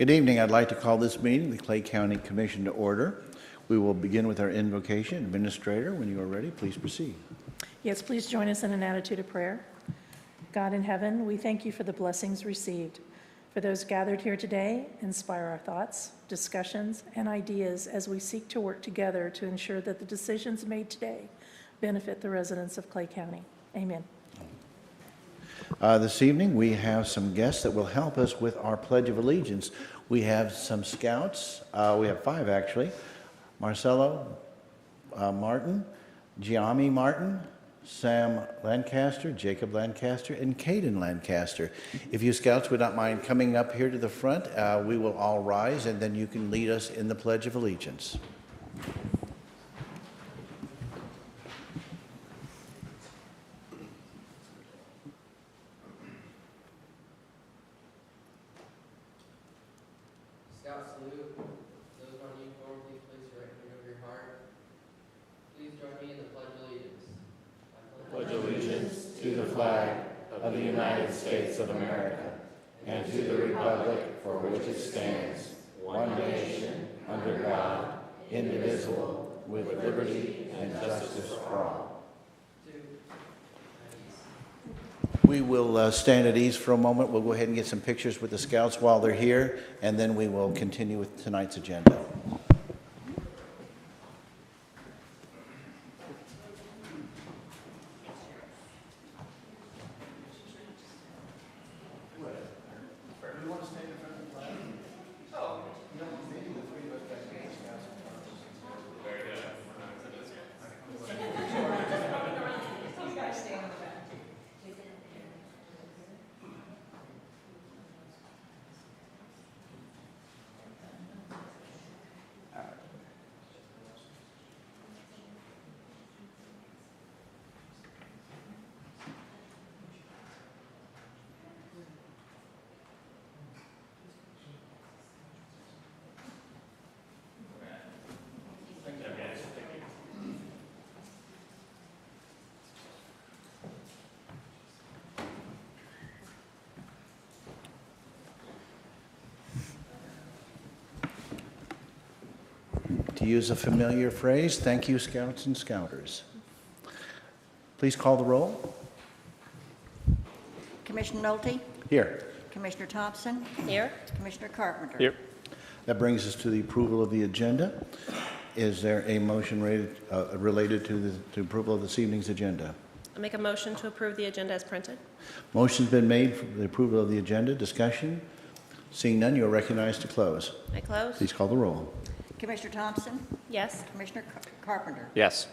Good evening. I'd like to call this meeting, the Clay County Commission, to order. We will begin with our Invocation Administrator. When you are ready, please proceed. Yes, please join us in an attitude of prayer. God in heaven, we thank you for the blessings received. For those gathered here today, inspire our thoughts, discussions, and ideas as we seek to work together to ensure that the decisions made today benefit the residents of Clay County. Amen. This evening, we have some guests that will help us with our Pledge of Allegiance. We have some scouts. We have 5, actually. Marcelo Martin, Giami Martin, Sam Lancaster, Jacob Lancaster, and Caden Lancaster. If you scouts would not mind coming up here to the front, we will all rise, and then you can lead us in the Pledge of Allegiance. Of the United States of America, and to the republic for which it stands, one nation, under God, indivisible, with liberty and justice for all. We will stand at ease for a moment. We'll go ahead and get some pictures with the scouts while they're here, and then we will continue with tonight's agenda. To use a familiar phrase, thank you, Scouts and Scouters. Please call the roll. Commissioner Nolte? Here. Commissioner Thompson? Here. Commissioner Carpenter? Here. That brings us to the approval of the agenda. Is there a motion related to the approval of this evening's agenda? I'll make a motion to approve the agenda as printed. Motion's been made for the approval of the agenda. Discussion? Seeing none, you are recognized to close. I close. Please call the roll. Commissioner Thompson? Yes. Commissioner Carpenter? Yes.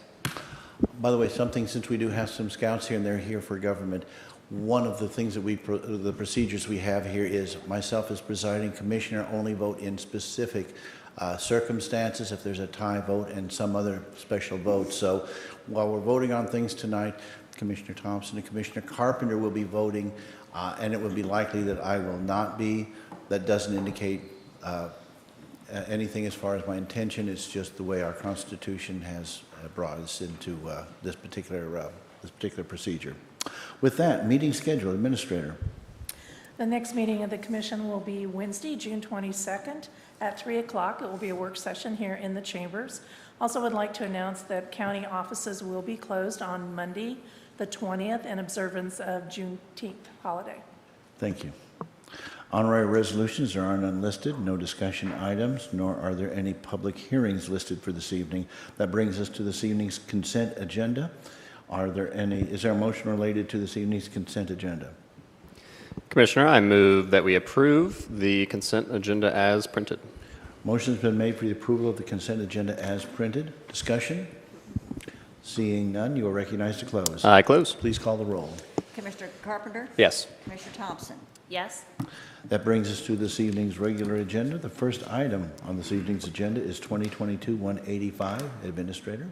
By the way, since we do have some scouts here and they're here for government, one of the things that the procedures we have here is myself as presiding commissioner only vote in specific circumstances if there's a tie vote and some other special vote. So while we're voting on things tonight, Commissioner Thompson and Commissioner Carpenter will be voting, and it would be likely that I will not be. That doesn't indicate anything as far as my intention. It's just the way our Constitution has brought us into this particular procedure. With that, meeting schedule, Administrator. The next meeting of the commission will be Wednesday, June 22nd at 3 o'clock. It will be a work session here in the chambers. Also would like to announce that county offices will be closed on Monday, the 20th, in observance of Juneteenth holiday. Thank you. Honorary resolutions are unlisted, no discussion items, nor are there any public hearings listed for this evening. That brings us to this evening's consent agenda. Is there a motion related to this evening's consent agenda? Commissioner, I move that we approve the consent agenda as printed. Motion's been made for the approval of the consent agenda as printed. Discussion? Seeing none, you are recognized to close. I close. Please call the roll. Commissioner Carpenter? Yes. Commissioner Thompson? Yes. That brings us to this evening's regular agenda. The first item on this evening's agenda is 2022-185. Administrator.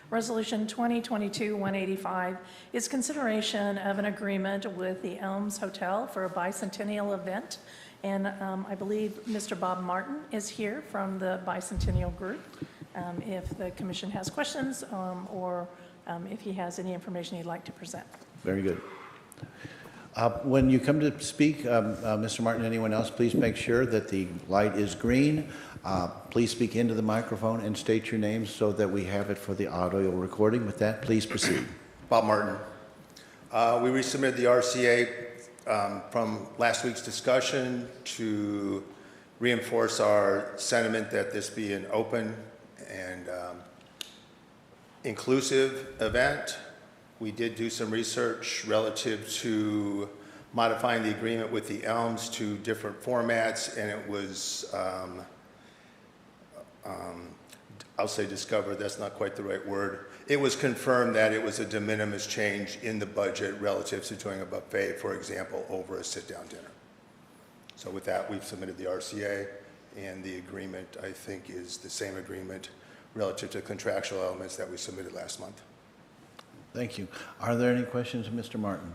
Resolution 2022-185 is consideration of an agreement with the Elms Hotel for a Bicentennial event. And I believe Mr. Bob Martin is here from the Bicentennial group. If the commission has questions or if he has any information he'd like to present. Very good. When you come to speak, Mr. Martin, anyone else, please make sure that the light is green. Please speak into the microphone and state your name so that we have it for the audio recording. With that, please proceed. Bob Martin. We resubmitted the RCA from last week's discussion to reinforce our sentiment that this be an open and inclusive event. We did do some research relative to modifying the agreement with the Elms to different formats, and it was, I'll say discovered, that's not quite the right word. It was confirmed that it was a de minimis change in the budget relative to doing a buffet, for example, over a sit-down dinner. So with that, we've submitted the RCA, and the agreement, I think, is the same agreement relative to contractual elements that we submitted last month. Thank you. Are there any questions of Mr. Martin?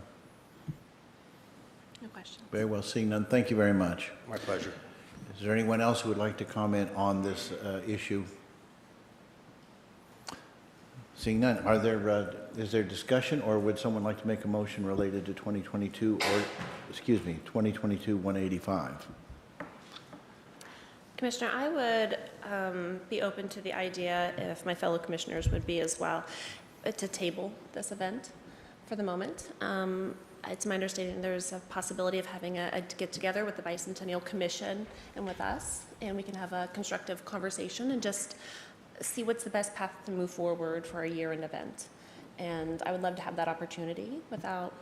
No questions. Very well, seeing none. Thank you very much. My pleasure. Is there anyone else who would like to comment on this issue? Seeing none, is there discussion, or would someone like to make a motion related to 2022-185? Commissioner, I would be open to the idea, if my fellow commissioners would be as well, to table this event for the moment. It's my understanding there's a possibility of having a get-together with the Bicentennial Commission and with us, and we can have a constructive conversation and just see what's the best path to move forward for a year-end event. And I would love to have that opportunity without,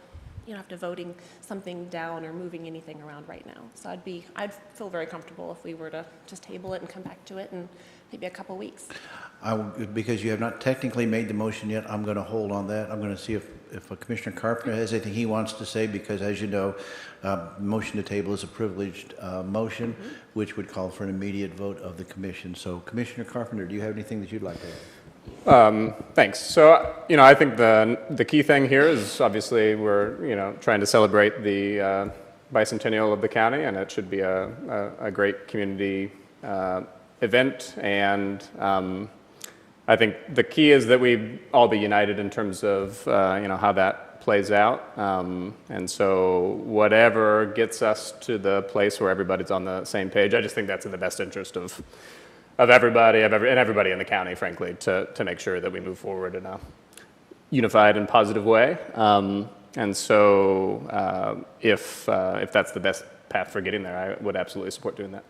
have to voting something down or moving anything around right now. So I'd feel very comfortable if we were to just table it and come back to it in maybe a couple weeks. Because you have not technically made the motion yet, I'm going to hold on that. I'm going to see if Commissioner Carpenter has anything he wants to say, because as you know, motion to table is a privileged motion, which would call for an immediate vote of the commission. So Commissioner Carpenter, do you have anything that you'd like to add? Thanks. So, I think the key thing here is obviously we're, trying to celebrate the bicentennial of the county, and it should be a great community event. And I think the key is that we all be united in terms of, how that plays out. And so whatever gets us to the place where everybody's on the same page, I just think that's in the best interest of everybody, and everybody in the county, frankly, to make sure that we move forward in a unified and positive way. And so if that's the best path for getting there, I would absolutely support doing that.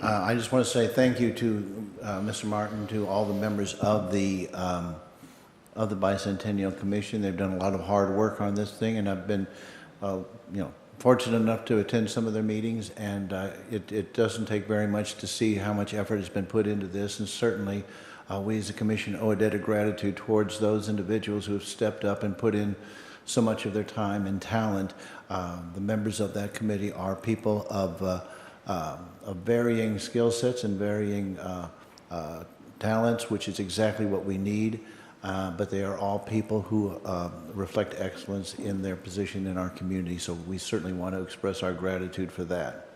I just want to say thank you to Mr. Martin, to all the members of the Bicentennial Commission. They've done a lot of hard work on this thing, and I've been, fortunate enough to attend some of their meetings, and it doesn't take very much to see how much effort has been put into this, and certainly we as a commission owe a debt of gratitude towards those individuals who have stepped up and put in so much of their time and talent. The members of that committee are people of varying skill sets and varying talents, which is exactly what we need. But they are all people who reflect excellence in their position in our community, so we certainly want to express our gratitude for that.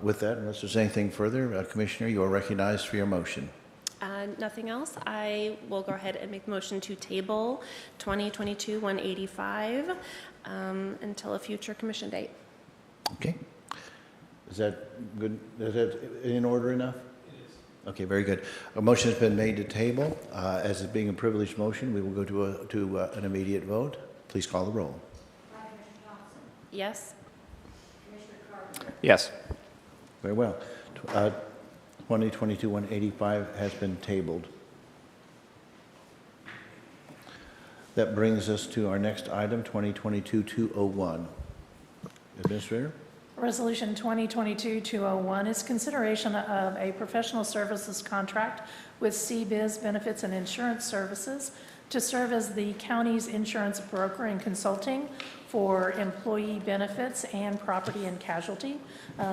With that, unless there's anything further, Commissioner, you are recognized for your motion. Nothing else. I will go ahead and make the motion to table 2022-185 until a future commission date. Okay. Is that good? Is that in order enough? Okay, very good. A motion has been made to table. As it being a privileged motion, we will go to an immediate vote. Please call the roll. Yes. Yes. Very well. 2022-185 has been tabled. That brings us to our next item, 2022-201. Administrator? Resolution 2022-201 is consideration of a professional services contract with CBiz Benefits and Insurance Services to serve as the county's insurance broker and consulting for employee benefits and property and casualty.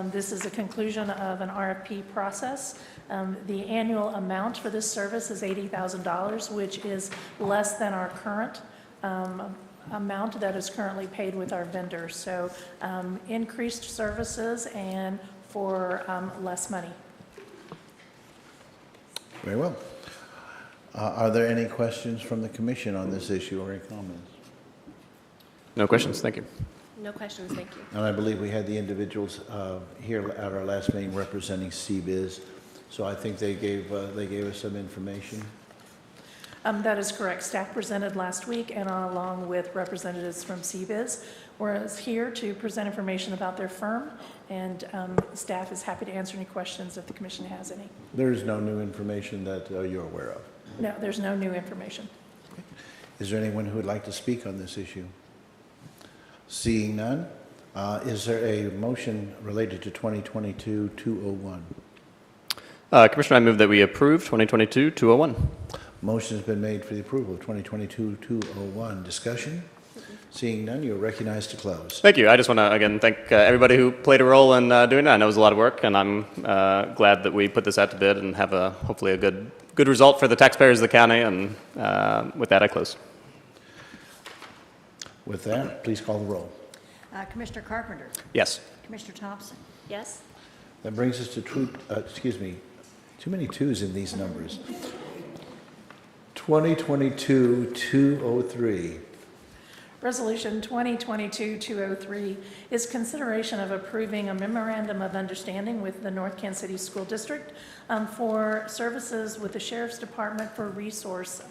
This is a conclusion of an RFP process. The annual amount for this service is $80,000, which is less than our current amount that is currently paid with our vendors. So increased services and for less money. Very well. Are there any questions from the commission on this issue or any comments? No questions, thank you. No questions, thank you. And I believe we had the individuals here at our last meeting representing CBiz, so I think they gave us some information. That is correct. Staff presented last week and along with representatives from CBiz, whereas here to present information about their firm, and staff is happy to answer any questions if the commission has any. There is no new information that you're aware of. No, there's no new information. Is there anyone who would like to speak on this issue? Seeing none, is there a motion related to 2022-201? Commissioner, I move that we approve 2022-201. Motion has been made for the approval of 2022-201. Discussion? Seeing none, you're recognized to close. Thank you. I just want to, again, thank everybody who played a role in doing that. I know it was a lot of work, and I'm glad that we put this out to bid and have hopefully a good result for the taxpayers of the county, and with that, I close. With that, please call the roll. Commissioner Carpenter? Yes. Commissioner Thompson? Yes? That brings us to, too many twos in these numbers. 2022-203. Resolution 2022-203 is consideration of approving a memorandum of understanding with the North Kansas City School District for services with the Sheriff's Department for resource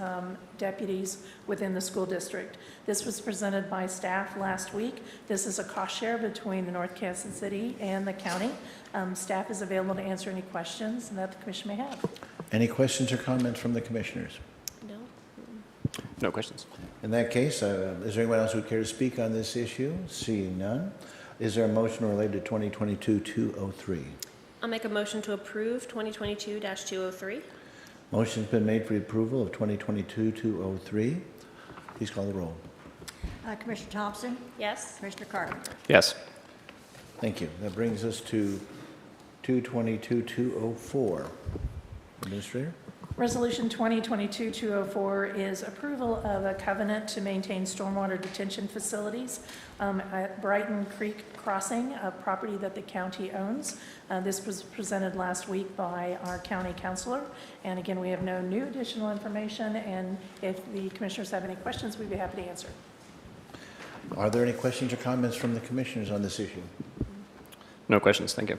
deputies within the school district. This was presented by staff last week. This is a cost share between the North Kansas City and the county. Staff is available to answer any questions that the commission may have. Any questions or comments from the commissioners? No? No questions. In that case, is there anyone else who would care to speak on this issue? Seeing none, is there a motion related to 2022-203? I'll make a motion to approve 2022-203. Motion's been made for the approval of 2022-203. Please call the roll. Commissioner Thompson? Yes? Commissioner Carpenter? Yes. Thank you. That brings us to 222-204. Administrator? Resolution 2022-204 is approval of a covenant to maintain stormwater detention facilities at Brighton Creek Crossing, a property that the county owns. This was presented last week by our county counselor. And again, we have no new additional information. And if the commissioners have any questions, we'd be happy to answer. Are there any questions or comments from the commissioners on this issue? No questions, thank you.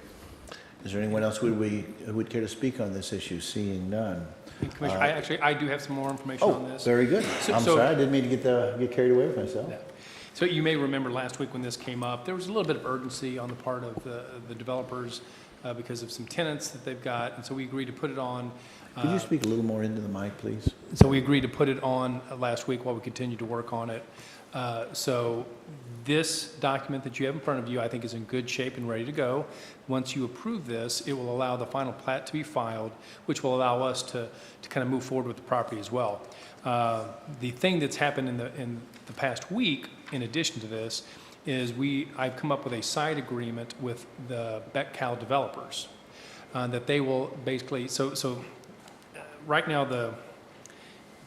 Is there anyone else who would care to speak on this issue? Seeing none. Commissioner, I do have some more information on this. Very good. I'm sorry, I didn't mean to get carried away with myself. Yeah. So you may remember last week when this came up, there was a little bit of urgency on the part of the developers because of some tenants that they've got, and so we agreed to put it on. Could you speak a little more into the mic, please? So we agreed to put it on last week while we continued to work on it. So this document that you have in front of you, I think, is in good shape and ready to go. Once you approve this, it will allow the final plat to be filed, which will allow us to kind of move forward with the property as well. The thing that's happened in the past week, in addition to this, is I've come up with a side agreement with the Cal developers that they will basically, so right now the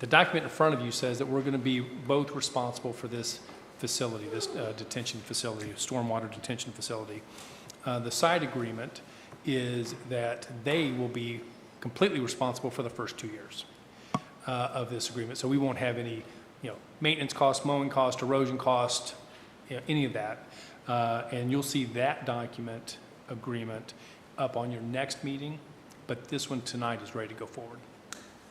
document in front of you says that we're going to be both responsible for this facility, this detention facility, stormwater detention facility. The side agreement is that they will be completely responsible for the first 2 years of this agreement. So we won't have any, maintenance cost, mowing cost, erosion cost, any of that. And you'll see that document agreement up on your next meeting, but this one tonight is ready to go forward.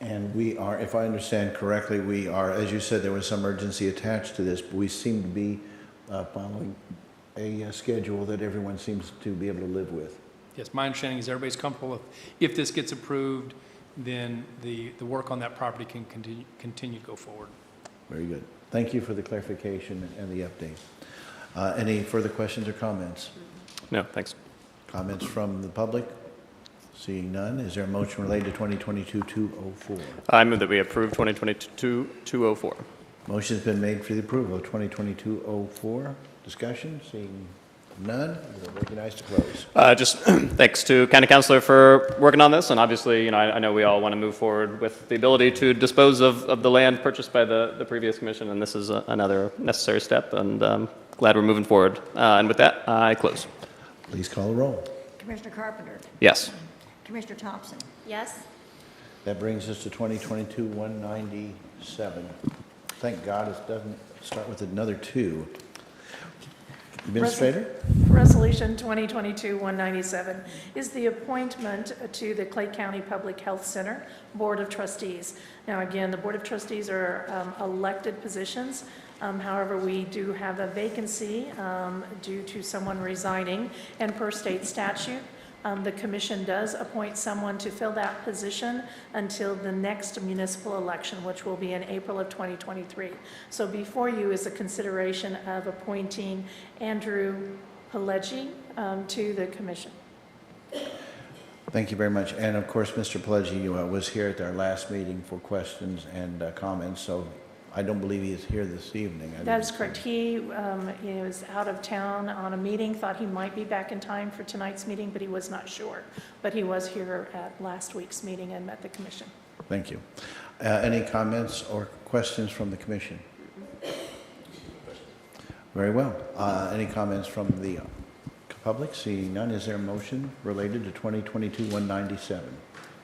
And we are, if I understand correctly, we are, as you said, there was some urgency attached to this, but we seem to be following a schedule that everyone seems to be able to live with. Yes, my understanding is everybody's comfortable. If this gets approved, then the work on that property can continue to go forward. Very good. Thank you for the clarification and the update. Any further questions or comments? No, thanks. Comments from the public? Seeing none, is there a motion related to 2022-204? I move that we approve 2022-204. Motion's been made for the approval of 2022-04. Discussion? Seeing none, you're recognized to close. Just thanks to County Councilor for working on this, and obviously, I know we all want to move forward with the ability to dispose of the land purchased by the previous commission, and this is another necessary step, and glad we're moving forward. And with that, I close. Please call the roll. Commissioner Carpenter? Yes. Commissioner Thompson? Yes? That brings us to 2022-197. Thank God it doesn't start with another 2. Administrator? Resolution 2022-197 is the appointment to the Clay County Public Health Center Board of Trustees. Now, again, the Board of Trustees are elected positions. However, we do have a vacancy due to someone resigning, and per state statute, the commission does appoint someone to fill that position until the next municipal election, which will be in April of 2023. So before you is a consideration of appointing Andrew Pileggi to the commission. Thank you very much. And of course, Mr. Pileggi was here at our last meeting for questions and comments, so I don't believe he is here this evening. That is correct. He was out of town on a meeting, thought he might be back in time for tonight's meeting, but he was not sure. But he was here at last week's meeting and met the commission. Thank you. Any comments or questions from the commission? Very well. Any comments from the public? Seeing none, is there a motion related to 2022-197?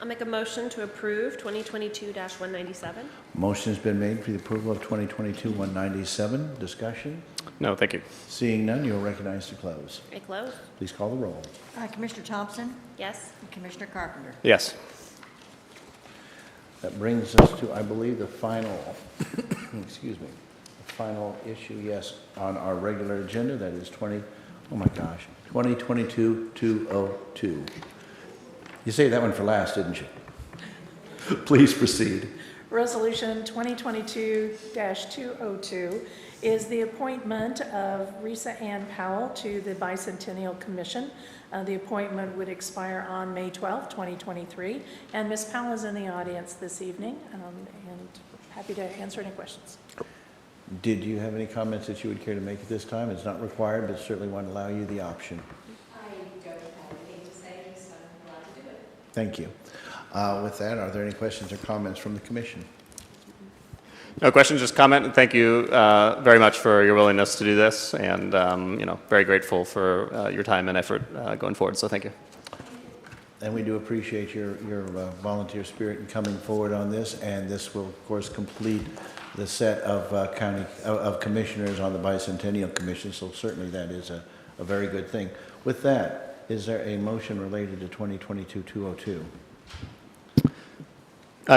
I'll make a motion to approve 2022-197. Motion has been made for the approval of 2022-197. Discussion? No, thank you. Seeing none, you'll recognize to close. I close. Please call the roll. Commissioner Thompson? Yes. And Commissioner Carpenter? Yes. That brings us to, I believe, the final, excuse me, the final issue, yes, on our regular agenda. That is 2022-202. You saved that one for last, didn't you? Please proceed. Resolution 2022-202 is the appointment of Risa Ann Powell to the Bicentennial Commission. The appointment would expire on May 12, 2023. And Ms. Powell is in the audience this evening and happy to answer any questions. Did you have any comments that you would care to make at this time? It's not required, but certainly want to allow you the option. I don't have anything to say, so I'm glad to do it. Thank you. With that, are there any questions or comments from the commission? No questions, just comment, and thank you very much for your willingness to do this, and very grateful for your time and effort going forward, so thank you. And we do appreciate your volunteer spirit in coming forward on this, and this will, of course, complete the set of commissioners on the Bicentennial Commission, so certainly that is a very good thing. With that, is there a motion related to 2022-202?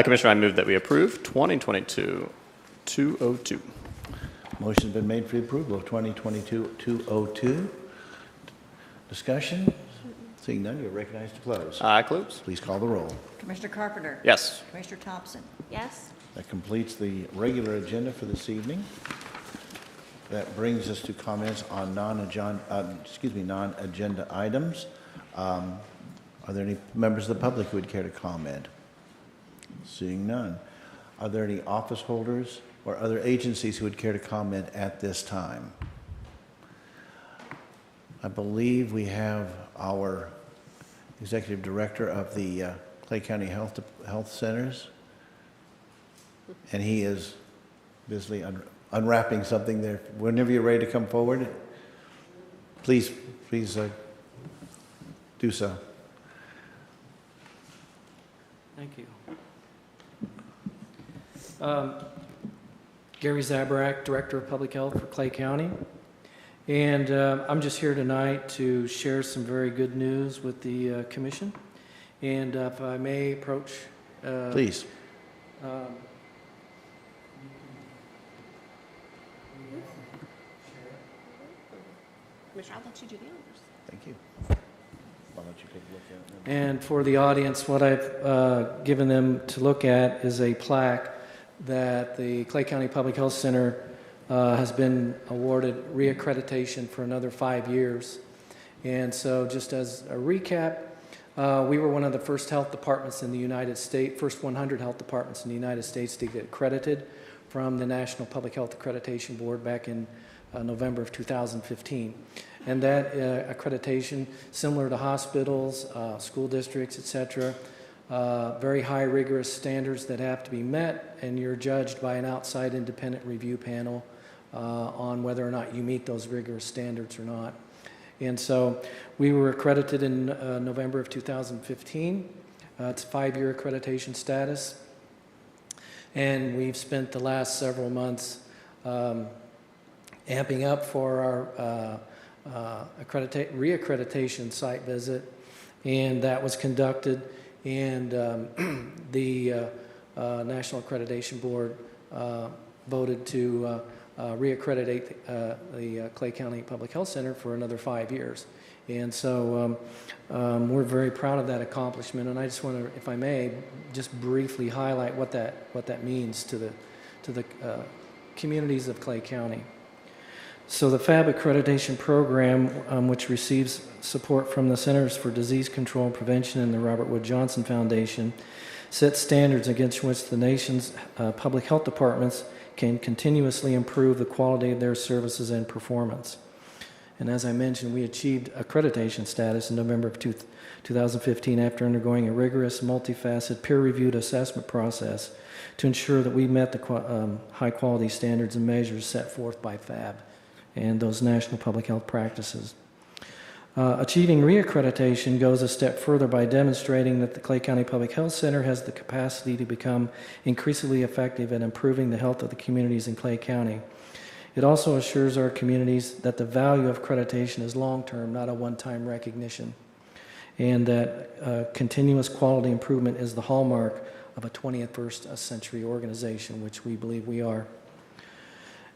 Commissioner, I move that we approve 2022-202. Motion's been made for the approval of 2022-202. Discussion? Seeing none, you're recognized to close. Close. Please call the roll. Commissioner Carpenter? Yes. Commissioner Thompson? Yes. That completes the regular agenda for this evening. That brings us to comments on non-agenda items. Are there any members of the public who would care to comment? Seeing none. Are there any office holders or other agencies who would care to comment at this time? I believe we have our Executive Director of the Clay County Health Centers, and he is busily unwrapping something there. Whenever you're ready to come forward, please do so. Thank you. Gary Zabrak, Director of Public Health for Clay County. And I'm just here tonight to share some very good news with the commission. And if I may approach... Please. Commissioner, I'll let you do the honors. Thank you. I'll let you take a look at it. And for the audience, what I've given them to look at is a plaque that the Clay County Public Health Center has been awarded reaccreditation for another 5 years. And so just as a recap, we were one of the first health departments in the United States, first 100 health departments in the United States to get accredited from the National Public Health Accreditation Board back in November of 2015. And that accreditation, similar to hospitals, school districts, et cetera, very high rigorous standards that have to be met, and you're judged by an outside independent review panel on whether or not you meet those rigorous standards or not. And so we were accredited in November of 2015. It's 5-year accreditation status. And we've spent the last several months amping up for our reaccreditation site visit, and that was conducted, and the National Accreditation Board voted to reaccreditate the Clay County Public Health Center for another 5 years. And so we're very proud of that accomplishment, and I just want to, if I may, just briefly highlight what that means to the communities of Clay County. So the Fab Accreditation Program, which receives support from the Centers for Disease Control and Prevention and the Robert Wood Johnson Foundation, sets standards against which the nation's public health departments can continuously improve the quality of their services and performance. And as I mentioned, we achieved accreditation status in November of 2015 after undergoing a rigorous, multifaceted, peer-reviewed assessment process to ensure that we met the high-quality standards and measures set forth by FAB and those national public health practices. Achieving reaccreditation goes a step further by demonstrating that the Clay County Public Health Center has the capacity to become increasingly effective at improving the health of the communities in Clay County. It also assures our communities that the value of accreditation is long-term, not a one-time recognition, and that continuous quality improvement is the hallmark of a 21st century organization, which we believe we are.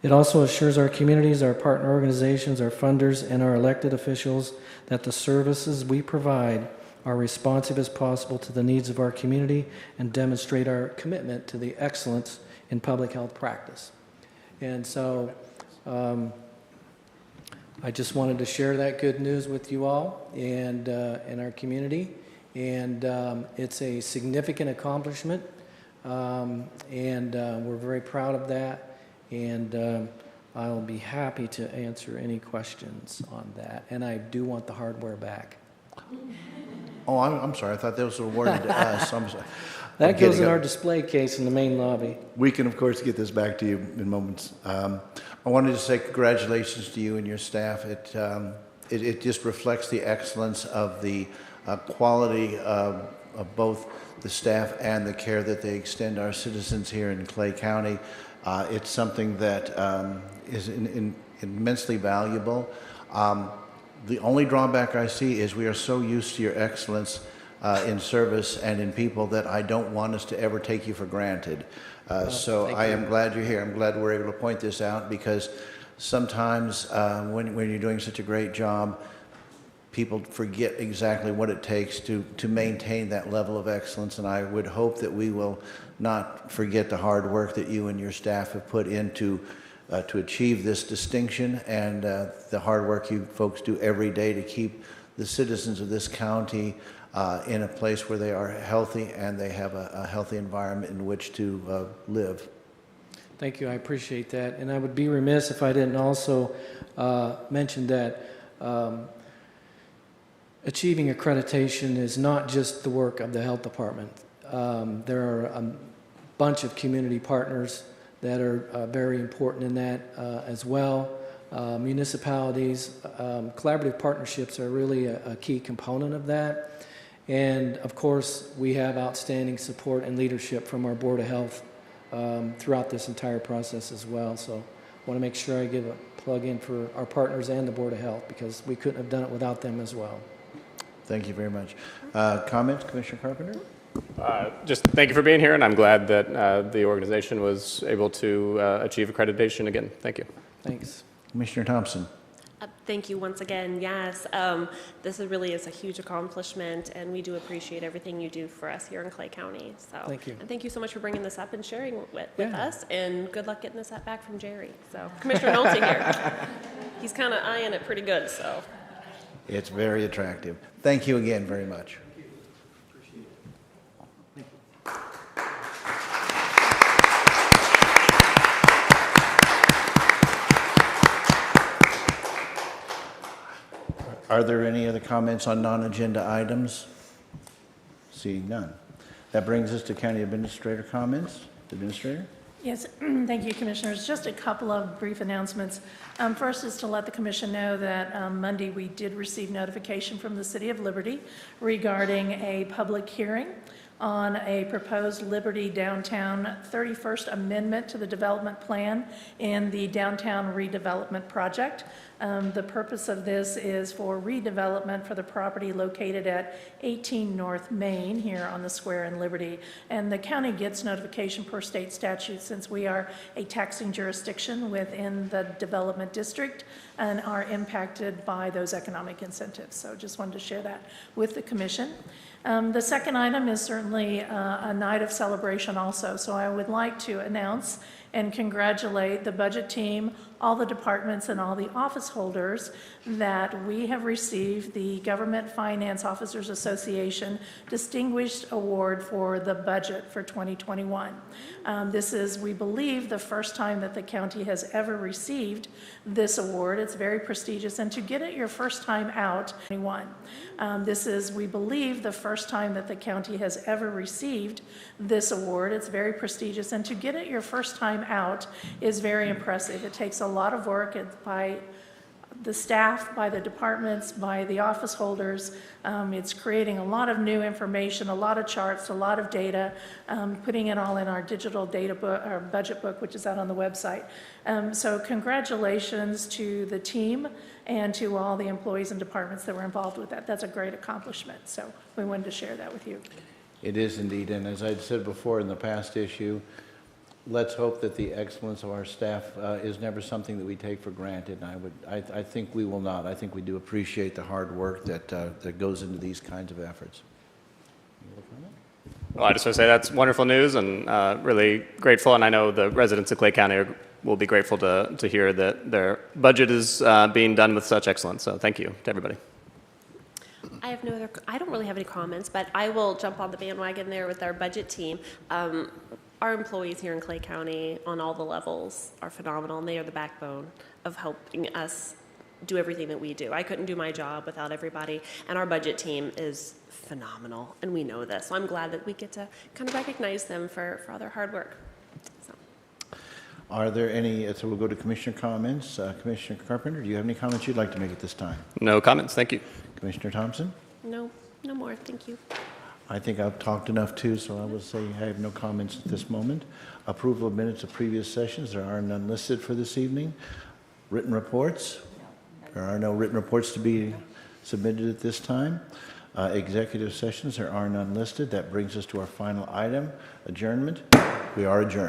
It also assures our communities, our partner organizations, our funders, and our elected officials that the services we provide are responsive as possible to the needs of our community and demonstrate our commitment to the excellence in public health practice. And so I just wanted to share that good news with you all and in our community. And it's a significant accomplishment, and we're very proud of that. And I'll be happy to answer any questions on that. And I do want the hardware back. Oh, I'm sorry. I thought those were awarded to us. I'm sorry. That goes in our display case in the main lobby. We can, of course, get this back to you in moments. I wanted to say congratulations to you and your staff. It just reflects the excellence of the quality of both the staff and the care that they extend our citizens here in Clay County. It's something that is immensely valuable. The only drawback I see is we are so used to your excellence in service and in people that I don't want us to ever take you for granted. So I am glad you're here. I'm glad we're able to point this out, because sometimes when you're doing such a great job, people forget exactly what it takes to maintain that level of excellence, and I would hope that we will not forget the hard work that you and your staff have put into to achieve this distinction, and the hard work you folks do every day to keep the citizens of this county in a place where they are healthy and they have a healthy environment in which to live. Thank you. I appreciate that. And I would be remiss if I didn't also mention that achieving accreditation is not just the work of the health department. There are a bunch of community partners that are very important in that as well. Municipalities, collaborative partnerships are really a key component of that. And of course, we have outstanding support and leadership from our Board of Health throughout this entire process as well. So I want to make sure I give a plug in for our partners and the Board of Health, because we couldn't have done it without them as well. Thank you very much. Comments, Commissioner Carpenter? Just thank you for being here, and I'm glad that the organization was able to achieve accreditation again. Thank you. Thanks. Commissioner Thompson? Thank you once again. Yes, this really is a huge accomplishment, and we do appreciate everything you do for us here in Clay County. So, thank you. And thank you so much for bringing this up and sharing with Yeah. us, and good luck getting this back from Jerry. So, Commissioner Nolte here, he's kind of eyeing it pretty good, so. It's very attractive. Thank you again very much. Are there any other comments on non-agenda items? Seeing none. That brings us to County Administrator comments. Administrator? Yes, thank you, Commissioners. Just a couple of brief announcements. First is to let the Commission know that Monday we did receive notification from the City of Liberty regarding a public hearing on a proposed Liberty Downtown 31st Amendment to the development plan in the downtown redevelopment project. The purpose of this is for redevelopment for the property located at 18 North Main here on the square in Liberty. And the county gets notification per state statute since we are a taxing jurisdiction within the development district and are impacted by those economic incentives. So just wanted to share that with the commission. The second item is certainly a night of celebration also. So I would like to announce and congratulate the budget team, all the departments, and all the office holders that we have received the Government Finance Officers Association Distinguished Award for the budget for 2021. This is, we believe, the first time that the county has ever received this award. It's very prestigious, and to get it your first time out, this is, we believe, the first time that the county has ever received this award. It's very prestigious, and to get it your first time out is very impressive. It takes a lot of work by the staff, by the departments, by the office holders. It's creating a lot of new information, a lot of charts, a lot of data, putting it all in our digital data book, our budget book, which is out on the website. So congratulations to the team and to all the employees and departments that were involved with that. That's a great accomplishment. So we wanted to share that with you. It is indeed, and as I'd said before in the past issue, let's hope that the excellence of our staff is never something that we take for granted. And I think we will not. I think we do appreciate the hard work that goes into these kinds of efforts. Well, I just want to say that's wonderful news, and really grateful. And I know the residents of Clay County will be grateful to hear that their budget is being done with such excellence. So thank you to everybody. I don't really have any comments, but I will jump on the bandwagon there with our budget team. Our employees here in Clay County on all the levels are phenomenal, and they are the backbone of helping us do everything that we do. I couldn't do my job without everybody, and our budget team is phenomenal, and we know this. So I'm glad that we get to kind of recognize them for all their hard work. So. Are there any, so we'll go to Commissioner comments. Commissioner Carpenter, do you have any comments you'd like to make at this time? No comments, thank you. Commissioner Thompson? No more, thank you. I think I've talked enough too, so I will say I have no comments at this moment. Approval of minutes of previous sessions. There are none listed for this evening. Written reports. There are no written reports to be submitted at this time. Executive sessions. There are none listed. That brings us to our final item, adjournment. We are adjourned.